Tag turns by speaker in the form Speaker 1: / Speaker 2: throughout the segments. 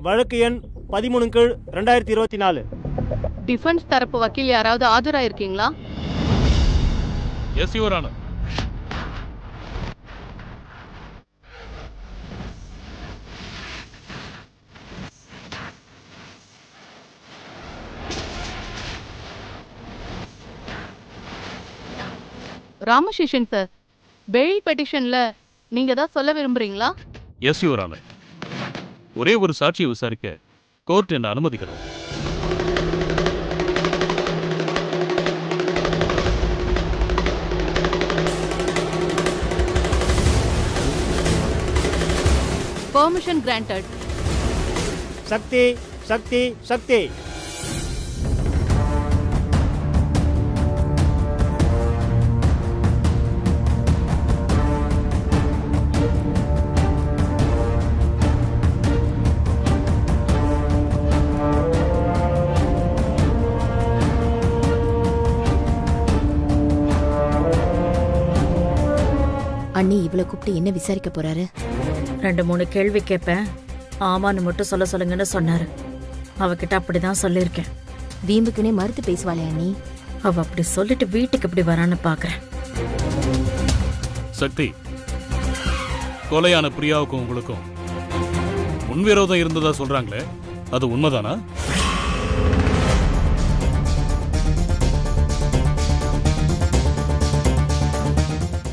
Speaker 1: வழக்கு எண் 13/2024.
Speaker 2: டிஃபென்ஸ் தரப்பு வக்கீல் யாராவது ஆஜராயிருக்கீங்களா?
Speaker 3: Yes your honour.
Speaker 2: Ramaseshan sir, bail பெட்டிஷன்ல நீங்க தான் சொல்ல விரும்புறீங்களா?
Speaker 3: Yes your honour. ஒரே ஒரு சாட்சியை விசாரிக்க கோர்ட் என்ன அனுமதிக்கிறோம்.
Speaker 2: Permission granted.
Speaker 1: சக்தி சக்தி சக்தி.
Speaker 4: அண்ணி இவளை கூப்பிட்டு என்ன விசாரிக்க போறாரு?
Speaker 5: 2-3 கேள்வி கேட்பேன், ஆமான்னு மட்டும் சொல்ல சொல்லுங்கன்னு சொன்னாரு. அவகிட்ட அப்படிதான் சொல்லியிருக்கேன்.
Speaker 4: வீம்புக்குனே மறுத்து பேசுவாளே அண்ணி.
Speaker 5: அவ அப்படி சொல்லிட்டு வீட்டுக்கு இப்படி வரான்னு பாக்குறேன்.
Speaker 3: சக்தி, கொலையான பிரியாவுக்கும் உங்களுக்கும் முன்விரோதம் இருந்ததா சொல்றாங்களே, அது உண்மைதானா?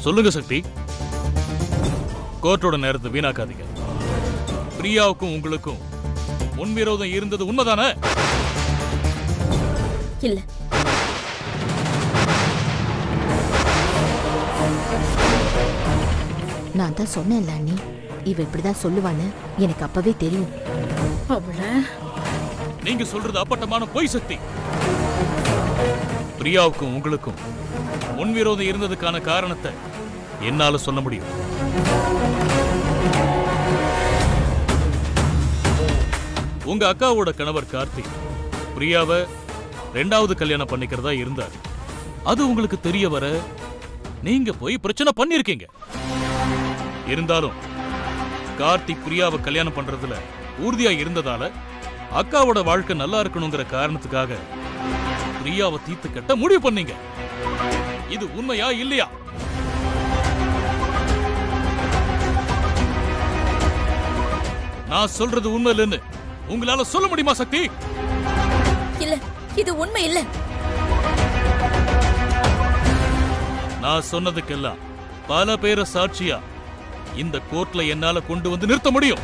Speaker 3: சொல்லுங்க சக்தி. கோர்ட்டோட நேரத்தை வீணாக்காதீங்க. பிரியாவுக்கும் உங்களுக்கும் முன்விரோதம் இருந்தது உண்மைதானே?
Speaker 4: இல்ல. நான் தான் சொன்னேன்ல அண்ணி, இவ இப்படிதான் சொல்லுவான்னு எனக்கு அப்பவே தெரியும்.
Speaker 3: நீங்க சொல்றது அப்பட்டமான பொய் சக்தி. பிரியாவுக்கும் உங்களுக்கும் முன்விரோதம் இருந்ததுக்கான காரணத்தை என்னால சொல்ல முடியும். உங்க அக்காவோட கணவர் கார்த்திக் பிரியாவை 2வது கல்யாணம் பண்ணிக்கிறதா இருந்தார். அது உங்களுக்கு தெரிய வர நீங்க போய் பிரச்சனை பண்ணிருக்கீங்க. இருந்தாலும் கார்த்திக் பிரியாவை கல்யாணம் பண்றதுல உறுதியா இருந்ததால அக்காவோட வாழ்க்கை நல்லா இருக்கணுங்கிற காரணத்துக்காக பிரியாவை தீர்த்து கட்ட முடிவு பண்ணீங்க. இது உண்மையா இல்லையா? நான் சொல்றது உண்மை இல்லைன்னு உங்களால சொல்ல முடியுமா சக்தி?
Speaker 4: இல்ல, இது உண்மை இல்ல.
Speaker 3: நான் சொன்னதுக்கெல்லாம் பல பேரை சாட்சியா இந்த கோர்ட்ல என்னால கொண்டு வந்து நிறுத்த முடியும்.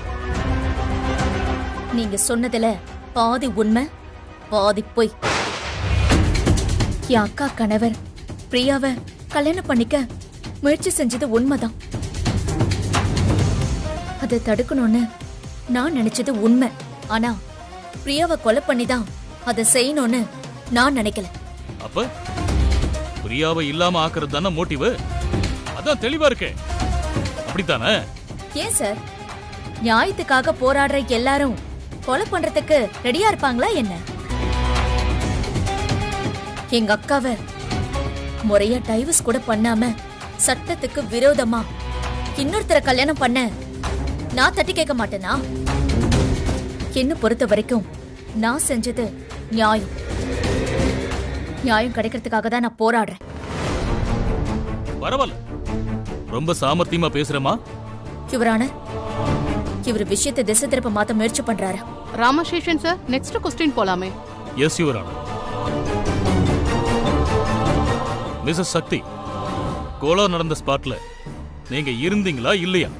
Speaker 4: நீங்க சொன்னதுல பாதி உண்மை, பாதி பொய். என் அக்கா கணவர் பிரியாவை கல்யாணம் பண்ணிக்க முயற்சி செஞ்சது உண்மைதான். அதை தடுக்கணும்னு நான் நினைச்சது உண்மை. ஆனா பிரியாவை கொலை பண்ணிதான் அதை செய்யணும்னு நான் நினைக்கல.
Speaker 3: அப்ப பிரியாவை இல்லாம ஆக்குறது தானே மோட்டிவ்? அதான் தெளிவா இருக்கே, அப்படித்தானே?
Speaker 4: ஏன் சார், நியாயத்துக்காக போராடுற எல்லாரும் கொலை பண்றதுக்கு ரெடியா இருப்பாங்களா என்ன? எங்க அக்காவை முறையா டைவர்ஸ் கூட பண்ணாம சட்டத்துக்கு விரோதமா இன்னொருத்தரை கல்யாணம் பண்ண நான் தட்டி கேட்க மாட்டேனா? என்ன பொறுத்த வரைக்கும் நான் செஞ்சது நியாயம். நியாயம் கிடைக்கிறதுக்காக தான் நான் போராடுறேன்.
Speaker 3: பரவாயில்ல, ரொம்ப சாமர்த்தியமா பேசுறமா.
Speaker 4: யுவரான, இவர் விஷயத்தை திசை திருப்ப மாத்த முயற்சி பண்றாரு.
Speaker 2: ராமசேஷன் சார், நெக்ஸ்ட் கொஸ்டின் போலாமே.
Speaker 3: S your honour. மிஸ்ஸஸ் சக்தி, கொலை நடந்த ஸ்பாட்ல நீங்க இருந்தீங்களா இல்லையா?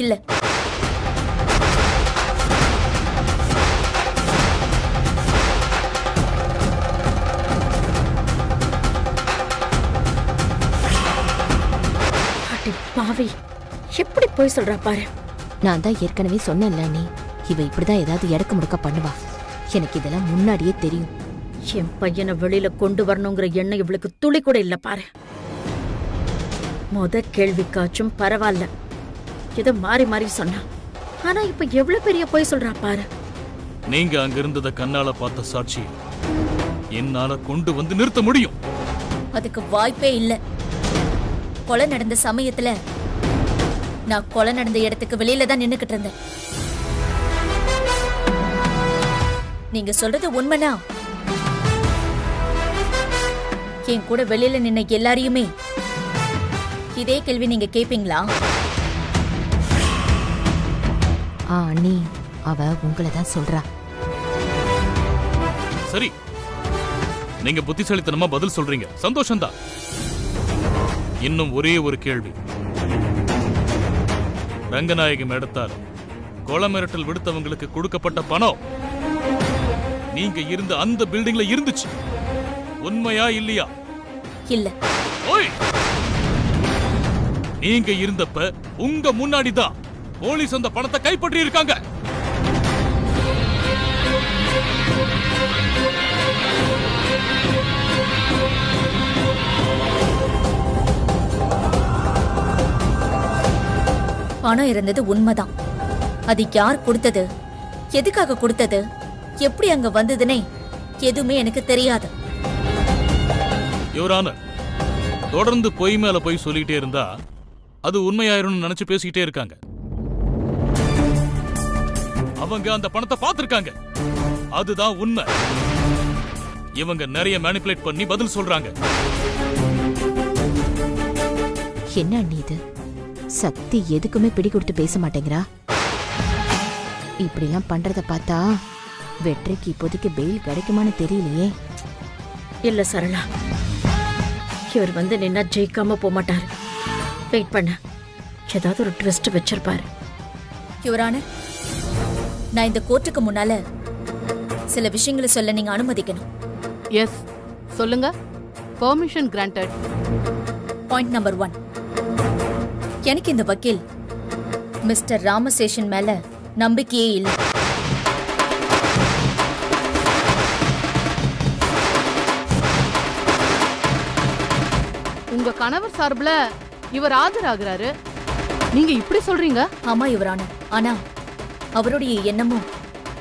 Speaker 4: இல்ல.
Speaker 5: பாவி, எப்படி போய் சொல்றா பாரு.
Speaker 4: நான் தான் ஏற்கனவே சொன்னேன்ல நீ, இவ இப்படிதான் ஏதாவது எடக்கு முடக்க பண்ணுவா. எனக்கு இதெல்லாம் முன்னாடியே தெரியும்.
Speaker 5: என் பையனை வெளியில கொண்டு வரணுங்கிற எண்ணம் இவளுக்கு துளி கூட இல்ல பாரு. முத கேள்விக்காச்சும் பரவாயில்ல, ஏதோ மாறி மாறி சொன்னா. ஆனா இப்ப எவ்வளவு பெரிய போய் சொல்றா பாரு.
Speaker 3: நீங்க அங்க இருந்தத கண்ணால பார்த்த சாட்சி என்னால கொண்டு வந்து நிறுத்த முடியும்.
Speaker 4: அதுக்கு வாய்ப்பே இல்ல. கொலை நடந்த சமயத்துல நான் கொலை நடந்த இடத்துக்கு வெளியில தான் நின்னுக்கிட்டு இருந்தேன். நீங்க சொல்றது உண்மைனா என் கூட வெளியில நின்ன எல்லாரையுமே இதே கேள்வி நீங்க கேப்பீங்களா?
Speaker 6: அண்ணி, அவ உங்களை தான் சொல்றா.
Speaker 3: சரி, நீங்க புத்திசாலித்தனமா பதில் சொல்றீங்க, சந்தோஷம்தான். இன்னும் ஒரே ஒரு கேள்வி. ரங்கநாயகி மேடத்தால் கொலை மிரட்டல் விடுத்தவங்களுக்கு கொடுக்கப்பட்ட பணம் நீங்க இருந்த அந்த பில்டிங்ல இருந்துச்சு, உண்மையா இல்லையா?
Speaker 4: இல்ல.
Speaker 3: ஓய், நீங்க இருந்தப்ப உங்க முன்னாடி தான் போலீஸ் அந்த பணத்தை கைப்பற்றி இருக்காங்க.
Speaker 4: பணம் இருந்தது உண்மைதான். அது யார் கொடுத்தது, எதுக்காக கொடுத்தது, எப்படி அங்க வந்ததுன்னே எதுவுமே எனக்கு தெரியாது.
Speaker 3: யுவர் ஆனர், தொடர்ந்து பொய் மேல போய் சொல்லிட்டே இருந்தா அது உண்மையாயிரும்னு நினைச்சு பேசிக்கிட்டே இருக்காங்க. அவங்க அந்த பணத்தை பார்த்திருக்காங்க, அதுதான் உண்மை. இவங்க நிறைய மேனிபுலேட் பண்ணி பதில் சொல்றாங்க.
Speaker 6: என்ன அண்ணி இது? சக்தி எதுக்குமே பிடி கொடுத்து பேச மாட்டேங்கிறா. இப்படிலாம் பண்றத பார்த்தா வெற்றிக்கு இப்போதைக்கு பெயில் கிடைக்குமான்னு தெரியலையே.
Speaker 5: இல்ல சரளா, இவர் வந்து நின்னா ஜெயிக்காம போக மாட்டாரு. வெயிட் பண்ண, ஏதாவது ஒரு ட்விஸ்ட் வச்சிருப்பாரு.
Speaker 4: யுவரான, நான் இந்த கோர்ட்டுக்கு முன்னால சில விஷயங்களை சொல்ல நீங்க அனுமதிக்கணும்.
Speaker 2: எஸ், சொல்லுங்க. Permission granted.
Speaker 4: பாயிண்ட் நம்பர் 1, எனக்கு இந்த வக்கீல் மிஸ்டர் ராமசேஷன் மேல நம்பிக்கையே இல்லை.
Speaker 2: உங்க கணவர் சார்புல இவர் ஆஜராகிறாரு, நீங்க இப்படி சொல்றீங்க?
Speaker 4: ஆமா யுவரான, ஆனா அவருடைய எண்ணமும்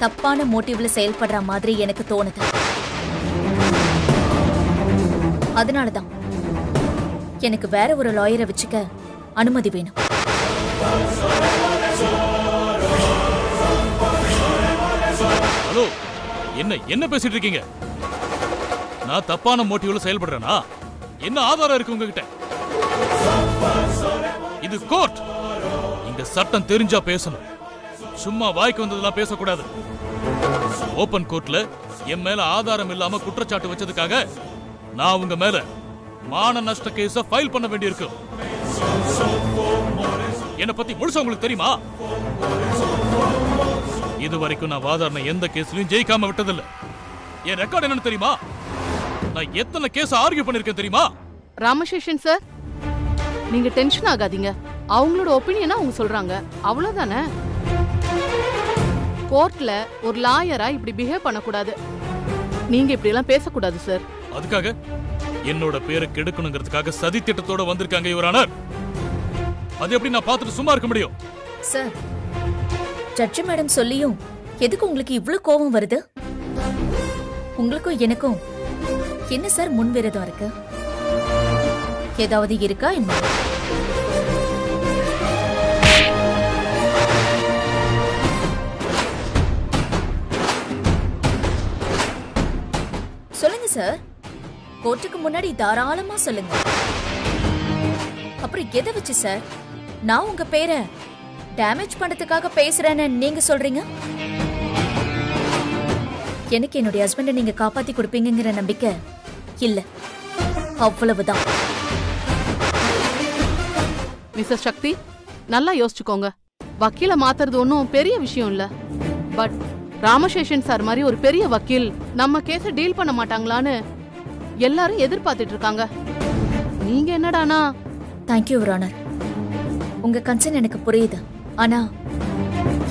Speaker 4: தப்பான மோட்டிவ்ல செயல்படுற மாதிரி எனக்கு தோணுது. அதனாலதான் எனக்கு வேற ஒரு லாயரை வச்சுக்க அனுமதி வேணும்.
Speaker 3: ஹலோ, என்ன பேசிட்டு இருக்கீங்க? நான் தப்பான மோட்டிவ்ல செயல்படுறேனா? என்ன ஆதாரம் இருக்கு உங்ககிட்ட? இது கோர்ட், இங்க சட்டம் தெரிஞ்சா பேசணும், சும்மா வாய்க்கு வந்ததெல்லாம் பேசக்கூடாது. ஓபன் கோர்ட்ல என் மேல ஆதாரம் இல்லாம குற்றச்சாட்டு வச்சதுக்காக நான் உங்க மேல மான நஷ்ட கேஸ ஃபைல் பண்ண வேண்டியிருக்கு. என்ன பத்தி முழுசா உங்களுக்கு தெரியுமா? இது வரைக்கும் நான் வாதாடின எந்த கேஸ்லயும் ஜெயிக்காம விட்டதில்ல. என் ரெக்கார்ட் என்னன்னு தெரியுமா? நான் எத்தனை கேஸ் ஆர்கியூ பண்ணிருக்கேன் தெரியுமா?
Speaker 2: ராமசேஷன் சார், நீங்க டென்ஷன் ஆகாதீங்க. அவங்களோட ஒப்பீனியனா அவங்க சொல்றாங்க, அவ்வளவுதானே. கோர்ட்ல ஒரு லாயரா இப்படி பிஹேவ் பண்ணக்கூடாது. நீங்க இப்படி எல்லாம் பேசக்கூடாது சார்.
Speaker 3: அதுக்காக என்னோட பேரை கெடுக்கணுங்கிறதுக்காக சதி திட்டத்தோட வந்திருக்காங்க யுவர் ஆனர். அது எப்படி நான் பார்த்துட்டு சும்மா இருக்க முடியும்?
Speaker 4: சார், ஜட்ஜி மேடம் சொல்லியும் எதுக்கு உங்களுக்கு இவ்ளோ கோபம் வருது? உங்களுக்கும் எனக்கும் என்ன சார் முன்விரோதம் இருக்கு? ஏதாவது இருக்கா என்ன? சொல்லுங்க சார், கோர்ட்டுக்கு முன்னாடி தாராளமா சொல்லுங்க. அப்புறம் எதை வச்சு சார் நான் உங்க பேரை டேமேஜ் பண்றதுக்காக பேசுறேன்னு நீங்க சொல்றீங்க? எனக்கு என்னுடைய ஹஸ்பண்டை நீங்க காப்பாத்தி கொடுப்பீங்கிற நம்பிக்கை இல்ல, அவ்வளவுதான்.
Speaker 2: மிஸ்டர் சக்தி, நல்லா யோசிச்சுக்கோங்க. வக்கீல மாத்துறது ஒன்றும் பெரிய விஷயம் இல்ல. பட் ராமசேஷன் சார் மாதிரி ஒரு பெரிய வக்கீல் நம்ம கேஸ டீல் பண்ண மாட்டாங்களான்னு எல்லாரும் எதிர்பார்த்துட்டு இருக்காங்க. நீங்க என்னடானா?
Speaker 4: தேங்க்யூ யுவர் ஆனர், உங்க கன்சர்ன் எனக்கு புரியுது. ஆனா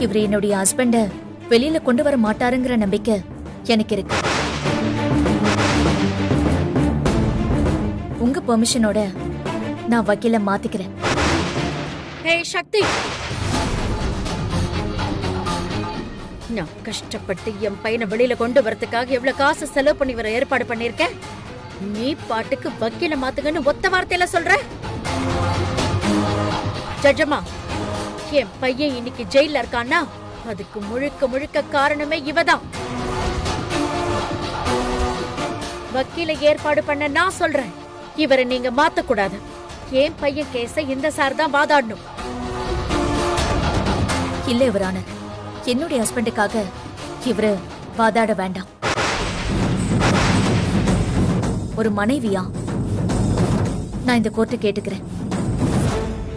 Speaker 4: இவர் என்னுடைய ஹஸ்பண்ட வெளியில கொண்டு வர மாட்டாருங்கிற நம்பிக்கை எனக்கு இருக்கு. உங்க பெர்மிஷனோட நான் வக்கீல மாத்திக்கிறேன்.
Speaker 5: ஏய் சக்தி, நான் கஷ்டப்பட்டு என் பையனை வெளியில கொண்டு வரதுக்காக எவ்வளவு காசு செலவு பண்ணி வர ஏற்பாடு பண்ணிருக்கேன். நீ பாட்டுக்கு வக்கீல மாத்துங்கன்னு ஒத்த வார்த்தையில சொல்ற? ஜட்ஜம்மா, என் பையன் இன்னைக்கு ஜெயில இருக்கான்னா அதுக்கு முழுக்க முழுக்க காரணமே இவதான். வக்கீல ஏற்பாடு பண்ண நான் சொல்றேன், இவரை நீங்க மாத்த கூடாது. என் பையன் கேஸ இந்த சார் தான் வாதாடணும்.
Speaker 4: இல்ல இவரான என்னுடைய ஹஸ்பண்டுக்காக இவரு வாதாட வேண்டாம். ஒரு மனைவியா நான் இந்த கோர்ட்டை கேட்டுக்கிறேன்.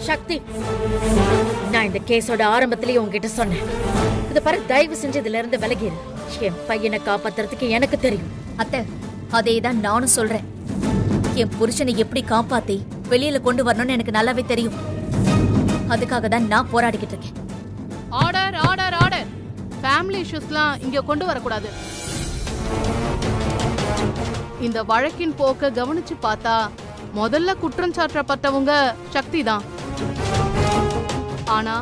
Speaker 5: சக்தி, நான் இந்த கேஸோட ஆரம்பத்திலேயே உங்ககிட்ட சொன்னேன். இத பாரு, தயவு செஞ்சு இதுல இருந்து விலகிரு. என் பையனை காப்பாத்துறதுக்கு எனக்கு தெரியும்.
Speaker 4: அத்தை, அதேதான் நானும் சொல்றேன். என் புருஷனை எப்படி காப்பாத்தி வெளியில கொண்டு வரணும்னு எனக்கு நல்லாவே தெரியும். அதுக்காக தான் நான் போராடிக்கிட்டு இருக்கேன்.
Speaker 2: Order order order. ஃபேமிலி இஷ்யூஸ்லாம் இங்க கொண்டு வரக்கூடாது. இந்த வழக்கின் போக்க கவனிச்சு பார்த்தா முதல்ல குற்றம் சாட்டப்பட்டவங்க சக்தி தான். ஆனா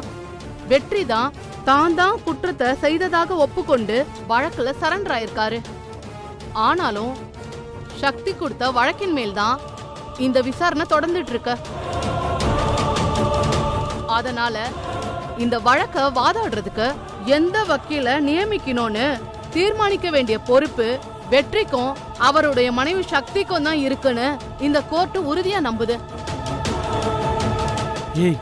Speaker 2: வெற்றி தான் குற்றத்தை செய்ததாக ஒப்புக்கொண்டு வழக்குல சரண்டர் ஆயிருக்காரு. ஆனாலும் சக்தி கொடுத்த வழக்கின் மேல் தான் இந்த விசாரணை தொடர்ந்துட்டு இருக்கு. அதனால இந்த வழக்க வாதாடுறதுக்கு எந்த வக்கீல நியமிக்கணும்னு தீர்மானிக்க வேண்டிய பொறுப்பு வெற்றிக்கும் அவருடைய மனைவி சக்திக்கும் தான் இருக்குன்னு இந்த கோர்ட்டு உறுதியா நம்புது.
Speaker 7: ஏய்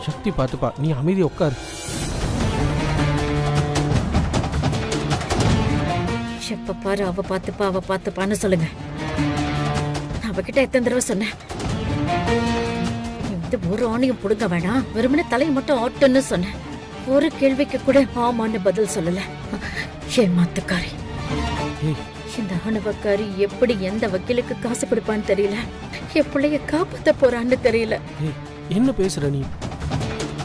Speaker 7: சக்தி, பாத்துப்பா, நீ அமைதி உட்காரு.
Speaker 5: எப்ப பாரு அவ பாத்துப்பான்னு சொல்லுங்க. அவகிட்ட எத்தனை தடவை சொன்னேன், இந்த ஒரு ஆணையும் புடுங்க வேணாம், வெறுமனே தலையை மட்டும் ஆட்டுன்னு சொன்னேன். ஒரு கேள்விக்கு கூட ஆமான்னு பதில் சொல்லல. ஏமாத்துக்காரி. இந்த ஆணவக்காரி எப்படி எந்த வக்கீலுக்கு காசு கொடுப்பான்னு தெரியல, என் பிள்ளைய காப்பாத்த போறான்னு தெரியல.
Speaker 7: என்ன பேசுற நீ?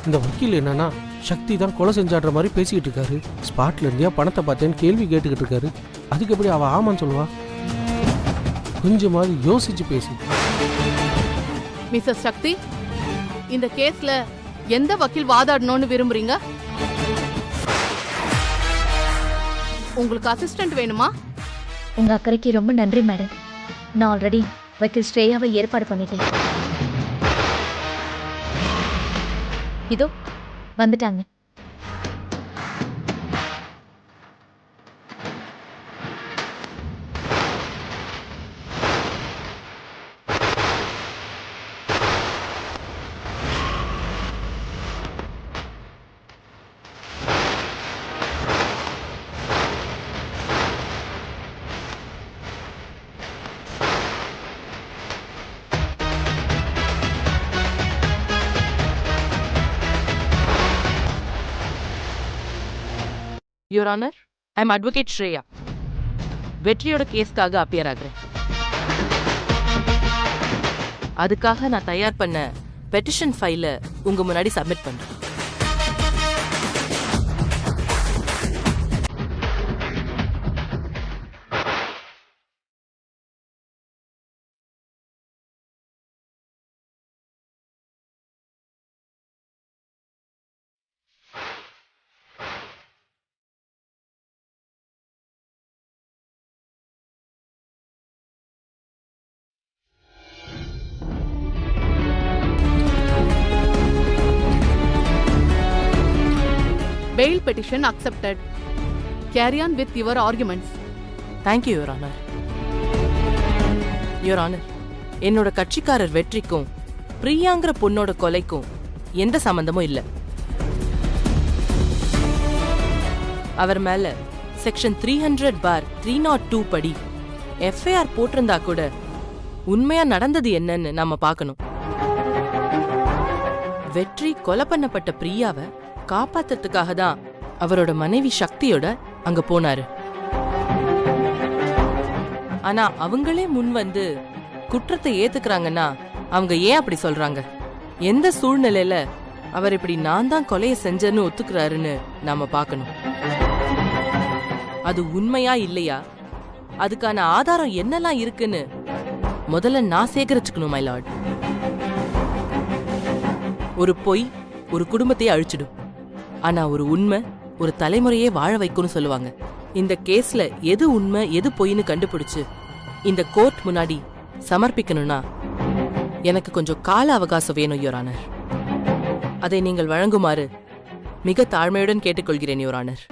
Speaker 7: இந்த வக்கீல் என்னன்னா சக்தி தான் கொலை செஞ்சாடுற மாதிரி பேசிக்கிட்டு இருக்காரு. ஸ்பாட்ல இருந்தியா பணத்தை பார்த்தேன்னு கேள்வி கேட்டுக்கிட்டு இருக்காரு. அதுக்கு எப்படி அவ ஆமான்னு சொல்லுவா? கொஞ்சமாவது யோசிச்சு பேசு.
Speaker 2: மிஸ்ஸஸ் சக்தி, இந்த கேஸ்ல எந்த வக்கீல் வாதாடணும்னு விரும்புறீங்க? உங்களுக்கு அசிஸ்டன்ட் வேணுமா?
Speaker 4: உங்க அக்கறைக்கு ரொம்ப நன்றி மேடம். நான் ஆல்ரெடி வக்கீல் ஸ்ரேயாவை ஏற்பாடு பண்ணிட்டேன். இதோ வந்துட்டாங்க.
Speaker 8: Your Honor, I am Advocate Shreya. வெற்றியோட கேஸ்க்காக அப்பியர் ஆகிறேன். அதுக்காக நான் தயார் பண்ண பெட்டிஷன் ஃபைலை உங்க முன்னாடி சப்மிட் பண்றேன்.
Speaker 2: Bail petition accepted. Carry on with your arguments.
Speaker 8: Thank you, Your Honor. Your Honor, என்னோட கட்சிக்காரர் வெற்றிக்கும் பிரியாங்கிற பொண்ணோட கொலைக்கும் எந்த சம்பந்தமும் இல்லை. அவர் மேல செக்ஷன் 300/302 படி எஃப்ஐஆர் போட்டிருந்தா கூட உண்மையா நடந்தது என்னன்னு நாம பார்க்கணும். வெற்றி கொலை பண்ணப்பட்ட பிரியாவை காப்பாத்துறதுக்காக தான் அவரோட மனைவி சக்தியோட அங்க போனாரு. ஆனா அவங்களே முன் வந்து குற்றத்தை ஏத்துக்கிறாங்கன்னா அவங்க ஏன் அப்படி சொல்றாங்க? எந்த சூழ்நிலையில அவர் இப்படி நான் தான் கொலையை செஞ்சேன்னு ஒத்துக்கிறாருன்னு நாம பார்க்கணும். அது உண்மையா இல்லையா, அதுக்கான ஆதாரம் என்னெல்லாம் இருக்குன்னு முதல்ல நான் சேகரிச்சுக்கணும் மை லார்ட். ஒரு பொய் ஒரு குடும்பத்தையே அழிச்சிடும், ஆனா ஒரு உண்மை ஒரு தலைமுறையே வாழ வைக்கும்னு சொல்லுவாங்க. இந்த கேஸ்ல எது உண்மை எது பொய்ன்னு கண்டுபிடிச்சு இந்த கோர்ட் முன்னாடி சமர்ப்பிக்கணும்னா எனக்கு கொஞ்சம் கால அவகாசம் வேணும் யுவர் ஆனர். அதை நீங்கள் வழங்குமாறு மிக தாழ்மையுடன் கேட்டுக்கொள்கிறேன் யுவர் ஆனர்.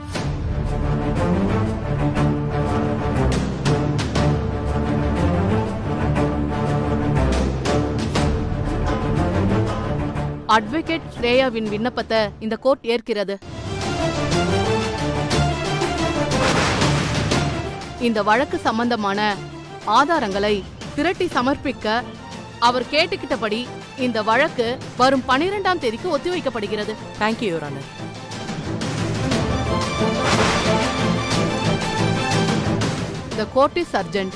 Speaker 2: அட்வொகேட் ஸ்ரேயாவின் விண்ணப்பத்தை இந்த கோர்ட் ஏற்கிறது. இந்த வழக்கு சம்பந்தமான ஆதாரங்களை திரட்டி சமர்ப்பிக்க அவர் கேட்டுக்கிட்டபடி இந்த வழக்கு வரும் 12ஆம் தேதிக்கு ஒத்திவைக்கப்படுகிறது.
Speaker 8: Thank you your honour.
Speaker 2: The court is urgent.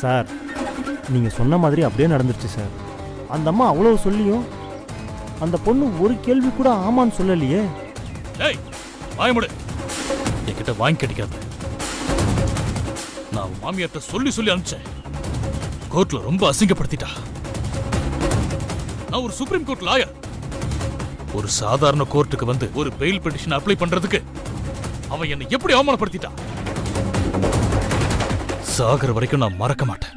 Speaker 1: Sir, நீங்கள் சொன்ன மாதிரி அப்படியே நடந்துருச்சு சார். அந்த அம்மா அவ்வளோ சொல்லியும் அந்த பொண்ணு ஒரு கேள்வி கூட ஆமான்னு சொல்லலையே.
Speaker 3: ஏய், வாயமுடு. என்கிட்ட வாங்கி கிடைக்காது. நான் மாமியார்ட்ட சொல்லி அனுப்பிச்சேன். கோர்ட்ல ரொம்ப அசிங்கப்படுத்திட்டா. நான் ஒரு சுப்ரீம் கோர்ட் லாயர். ஒரு சாதாரண கோர்ட்டுக்கு வந்து ஒரு பெயில் பெட்டிஷன் அப்ளை பண்றதுக்கு அவன் என்னை எப்படி அவமானப்படுத்திட்டா. சாகர வரைக்கும் நான் மறக்க மாட்டேன்,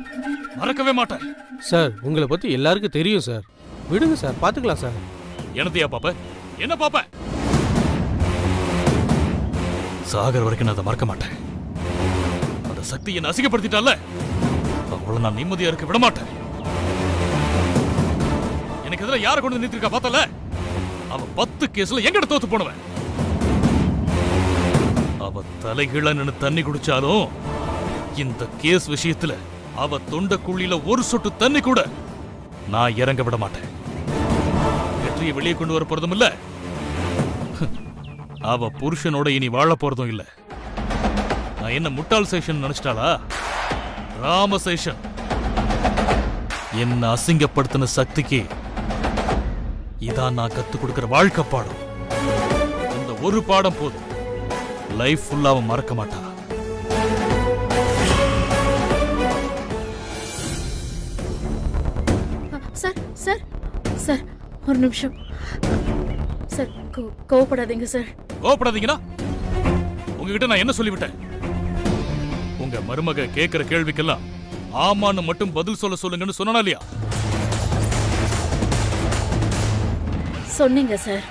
Speaker 3: மறக்கவே மாட்டேன்.
Speaker 7: சார், உங்களை பத்தி எல்லாருக்கும் தெரியும் சார். விடுங்க சார், பாத்துக்கலாம் சார்.
Speaker 3: என்னத்தையா பாப்ப? என்ன பாப்ப? சாகர வரைக்கும் நான் அதை மறக்க மாட்டேன். அந்த சக்தி என்ன அசிங்கப்படுத்திட்டால, அவளை நான் நிம்மதியா இருக்க விட மாட்டேன். எனக்கு எதிராக யாரை கொண்டு நிறுத்திருக்கா பார்த்தல? அவன் 10 கேஸ்ல எங்கட தோத்து போனவன். அவ தலைகீழ நின்னு தண்ணி குடிச்சாலும் இந்த கேஸ் விஷயத்துல அவ தொண்ட குழியில ஒரு சொட்டு தண்ணி கூட நான் இறங்க விட மாட்டேன். வெற்றியை வெளியே கொண்டு வர போறதும் இல்ல, அவ புருஷனோட இனி வாழ போறதும் இல்ல. நான் என்ன முட்டாள் சேஷன் நினைச்சிட்டாளா? ராமசேஷன். என்ன அசிங்கப்படுத்தின சக்திக்கு இதான் நான் கத்து கொடுக்கிற வாழ்க்கை பாடம். இந்த ஒரு பாடம் போதும், லைஃப் ஃபுல்லா அவன் மறக்க மாட்டா.
Speaker 5: சார் சார் சார், ஒரு நிமிஷம் சார். கோவப்படாதீங்க சார்.
Speaker 3: கோவப்படாதீங்கன்னா உங்ககிட்ட நான் என்ன சொல்லிவிட்டேன்? உங்க மருமக கேட்கிற கேள்விக்கெல்லாம் ஆமான்னு மட்டும் பதில் சொல்லுங்கன்னு சொன்னா இல்லையா?
Speaker 5: சொன்னீங்க சார்.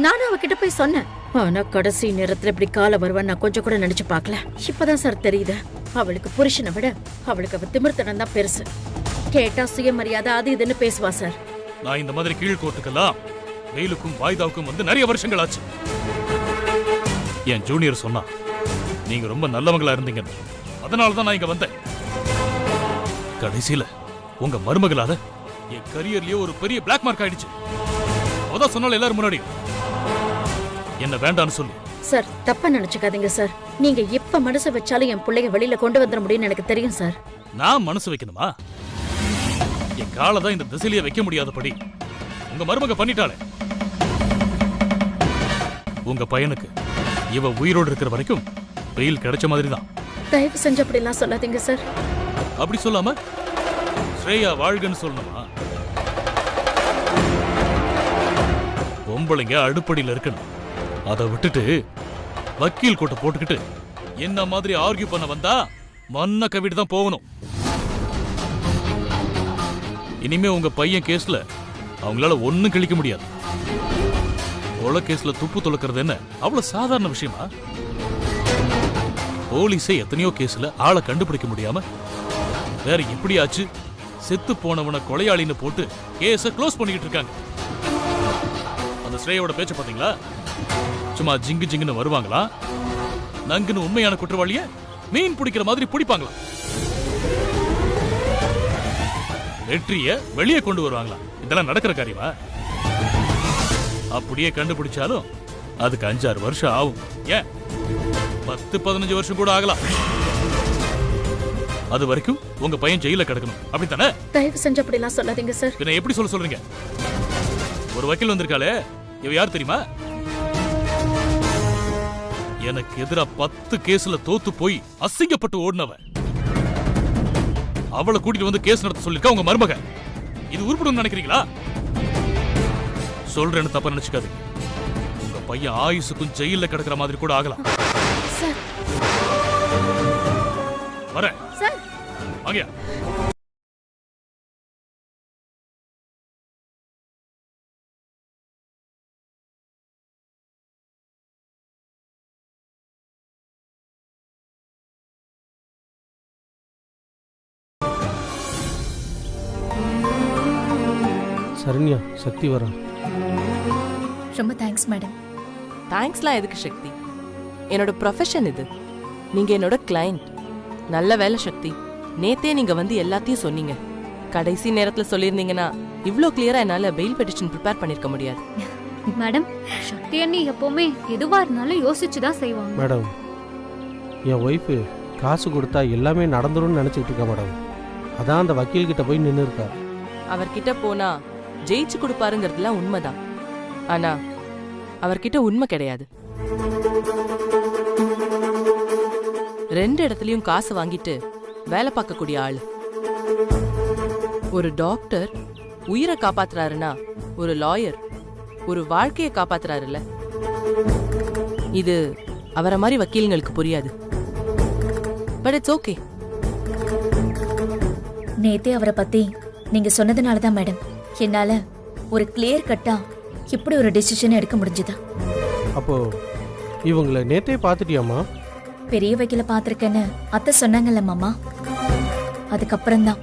Speaker 5: நானும் அவகிட்ட போய் சொன்னேன். ஆனா கடைசி நேரத்துல இப்படி கால வருவான்னு நான் கொஞ்சம் கூட நினைச்சு பார்க்கல. இப்பதான் சார் தெரியுது, அவளுக்கு புருஷனை விட அவளுக்கு அவ திமிர்த்தனம் தான் பெருசு. கேட்டா சுயமரியாதை அது இதுன்னு பேசுவா சார்.
Speaker 3: நான் இந்த மாதிரி கீழ்கோர்ட்டுக்கெல்லாம் வெயிலுக்கும் வாய்தாவுக்கும் வந்து நிறைய வருஷங்கள் ஆச்சு. என் ஜூனியர் சொன்னா நீங்க ரொம்ப நல்லவங்களா இருந்தீங்கன்னு. அதனாலதான் நான் இங்க வந்தேன். கடைசியில உங்க மருமகளால என் கரியர்லயே ஒரு பெரிய பிளாக் மார்க் ஆயிடுச்சு. அவதான் சொன்னால எல்லாரும் முன்னாடி என்ன வேண்டான்னு சொல்லி.
Speaker 5: சார், தப்பா நினைச்சுக்காதீங்க சார். நீங்க எப்ப மனசு வச்சாலும் என் பிள்ளைய வெளியில கொண்டு வந்துட முடியும்னு எனக்கு தெரியும் சார்.
Speaker 3: நான் மனசு வைக்கணுமா? என் காலதான் இந்த திசையிலேயே வைக்க முடியாதபடி உங்க மருமக பண்ணிட்டாளே. உங்க பையனுக்கு இவ உயிரோடு இருக்கிற வரைக்கும் பெயில் கிடைச்ச மாதிரி தான்.
Speaker 5: தயவு செஞ்சு அப்படிலாம் சொல்லாதீங்க சார்.
Speaker 3: அப்படி சொல்லாம ஸ்ரேயா வாழ்கன்னு சொல்லணுமா? பொம்பளைங்க அடுப்படியில் இருக்கணும். அதை விட்டுட்டு வக்கீல் கோட்டை போட்டுக்கிட்டு என்ன மாதிரி ஆர்கியூ பண்ண வந்தா மண்ண கவிட்டு தான் போகணும். இனிமே உங்க பையன் கேஸ்ல அவங்களால ஒன்னும் கிழிக்க முடியாது. கொலை கேஸ்ல துப்பு துளக்கிறது என்ன அவ்வளவு சாதாரண விஷயமா? போலீஸே எத்தனையோ கேஸ்ல ஆளை கண்டுபிடிக்க முடியாம வேற எப்படியாச்சு செத்து போனவனை கொலையாளின்னு போட்டு கேஸ க்ளோஸ் பண்ணிக்கிட்டு இருக்காங்க. அந்த ஸ்ரேயோட பேச்ச பாத்தீங்களா? சும்மா ஜிங்கு ஜிங்குன்னு வருவாங்களா, நங்குன்னு உண்மையான குற்றவாளிய மீன் பிடிக்கிற மாதிரி பிடிப்பாங்களா, வெற்றிய வெளியே கொண்டு வருவாங்களா? இதெல்லாம் நடக்கிற காரியமா? அப்படியே கண்டுபிடிச்சாலும் அதுக்கு 5-6 வருஷம் ஆகும். ஏன் 10-15 வருஷம் கூட ஆகலாம். அது வரைக்கும் உங்க பையன் ஜெயில கிடக்கணும், அப்படித்தானே?
Speaker 5: தயவு செஞ்சு அப்படிலாம் சொல்லாதீங்க சார்.
Speaker 3: என்ன எப்படி சொல்றீங்க? ஒரு வக்கீல் வந்திருக்காளே, இவ யார் தெரியுமா? எனக்கு எதிரா 10 கேஸ்ல தோத்து போய் அசிங்கப்பட்டு ஓடினவ. அவளை கூட்டிட்டு வந்து கேஸ் நடத்த சொல்லிருக்கா உங்க மருமக. இது உருப்படும் நினைக்கிறீங்களா? சொல்றேன்னு தப்பா நினைச்சுக்காதீங்க. உங்க பையன் ஆயுசுக்கும் ஜெயில கிடக்குற மாதிரி கூட ஆகலாம்.
Speaker 4: சார்
Speaker 3: வரேன்.
Speaker 4: சார்
Speaker 3: வாங்கயா.
Speaker 7: சரண்யா, சக்தி வரா.
Speaker 4: ரொம்ப தேங்க்ஸ் மேடம்.
Speaker 8: தேங்க்ஸ்லாம் எதுக்கு சக்தி? என்னோட ப்ரொஃபஷன் இது. நீங்க என்னோட கிளையண்ட். நல்ல வேலை சக்தி, நேத்தே நீங்க வந்து எல்லாத்தையும் சொன்னீங்க. கடைசி நேரத்துல சொல்லியிருந்தீங்கன்னா இவ்ளோ கிளியரா என்னால பெயில் பெட்டிஷன் ப்ரிப்பேர் பண்ணிருக்க முடியாது.
Speaker 9: மேடம், சக்தி அண்ணி எப்பவுமே எதுவா இருந்தாலும் யோசிச்சுதான் செய்வாங்க.
Speaker 7: மேடம், என் ஒய்ஃபு காசு கொடுத்தா எல்லாமே நடந்துரும்னு நினச்சிக்கிட்டு இருக்கா மேடம். அதான் அந்த வக்கீல்கிட்ட போய் நின்று இருக்கா.
Speaker 8: அவர்கிட்ட போனா ஜெயிச்சு கொடுப்பாருங்கிறதுலாம் உண்மைதான். ஆனா அவர்கிட்ட உண்மை கிடையாது. 2 இடத்துலயும் காசு வாங்கிட்டு வேலை பார்க்கக்கூடிய ஆளு. ஒரு டாக்டர் உயிரை காப்பாத்துறாருன்னா ஒரு லாயர் ஒரு வாழ்க்கையை காப்பாத்துறாருல்ல. இது அவரை மாதிரி வக்கீல்களுக்கு புரியாது. But it's okay.
Speaker 4: நேத்தே அவரை பத்தி நீங்க சொன்னதுனால தான் மேடம் என்னால ஒரு கிளியர் கட்டா இப்படி ஒரு டிசிஷன் எடுக்க முடிஞ்சதா.
Speaker 7: அப்போ இவங்களை நேத்தே பார்த்துட்டியாம்மா?
Speaker 4: பெரிய வக்கீல பாத்திருக்கேன்னு அத்தை சொன்னாங்கல்ல மாமா. அதுக்கப்புறம் தான்